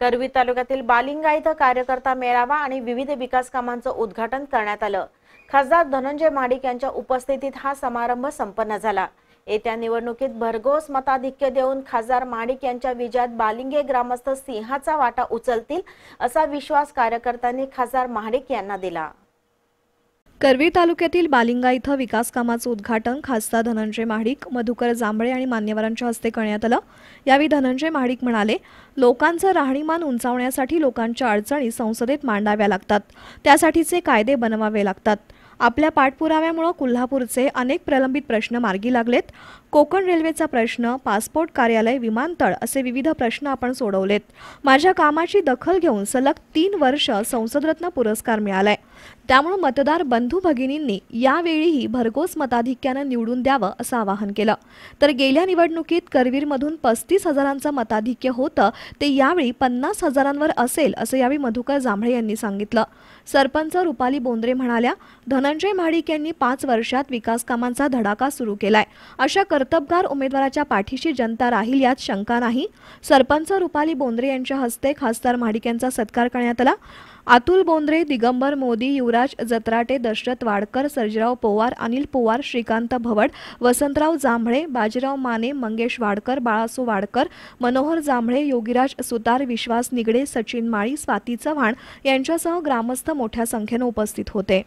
करवीर तालुक्यातील बालिंगा इथं कार्यकर्ता मेळावा आणि विविध विकास कामांचं उद्घाटन करण्यात आलं। खासदार धनंजय महाडिक यांच्या उपस्थितीत हा समारंभ संपन्न झाला। येत्या निवडणुकीत भरघोस मताधिक्य देऊन खासदार महाडिक यांच्या विजयात बालिंगे ग्रामस्थ सिंहाचा वाटा उचलतील असा विश्वास कार्यकर्त्यांनी खासदार महाडिक यांना दिला। करवीर तालुक्यातील बालिंगा इथं विकास कामाचं उद्घाटन खासदार धनंजय महाडिक, मधुकर जांभळे आणि मान्यवरांच्या हस्ते करण्यात आलं। यावेळी धनंजय महाडिक म्हणाले, लोकांचं राहणीमान उंचावण्यासाठी लोकांच्या अडचणी संसदेत मांडाव्या लागतात, त्यासाठीचे कायदे बनवावे लागतात। आपल्या पाठपुराव्यामुळे कोल्हापूरचे अनेक प्रलंबित प्रश्न मार्गी लागलेत। कोकण रेल्वेचा प्रश्न, पासपोर्ट कार्यालय, विमानतळ असे विविध प्रश्न आपण सोडवलेत। माझ्या कामाची दखल घेऊन सलग 3 वर्ष संसदरत्न पुरस्कार मिळालाय। त्यामुळे मतदार बंधू भगिनींनी यावेळीही भरघोस मताधिक्याने निवडून द्यावं असं आवाहन केलं। तर गेल्या निवडणुकीत करवीरमधून 35,000चं मताधिक्य होतं, ते यावेळी 50,000वर असेल असं यावेळी मधुकर जांभळे यांनी सांगितलं। सरपंच रुपाली बोंद्रे म्हणाल्या, धनंजय महाडिक यांनी 5 वर्षात विकास कामांचा धडाका सुरू केलाय। अशा कर्तबगार उमेदवाराच्या पाठीशी जनता राहील यात शंका नाही। सरपंच रुपाली बोंद्रे यांच्या हस्ते खासदार महाडिक यांचा सत्कार करण्यात आला। अतुल बोंद्रे, दिगंबर मोदी, युवराज जत्राटे, दशरथ वाडकर, सर्जीराव पवार, अनिल पवार, श्रीकांत भवड, वसंतराव जांभळे, बाजीराव माने, मंगेश वाडकर, बाळासू वाडकर, मनोहर जांभळे, योगीराज सुतार, विश्वास निगडे, सचिन माळी, स्वाती चव्हाण यांच्यासह ग्रामस्थ मोठ्या संख्येने उपस्थित होते।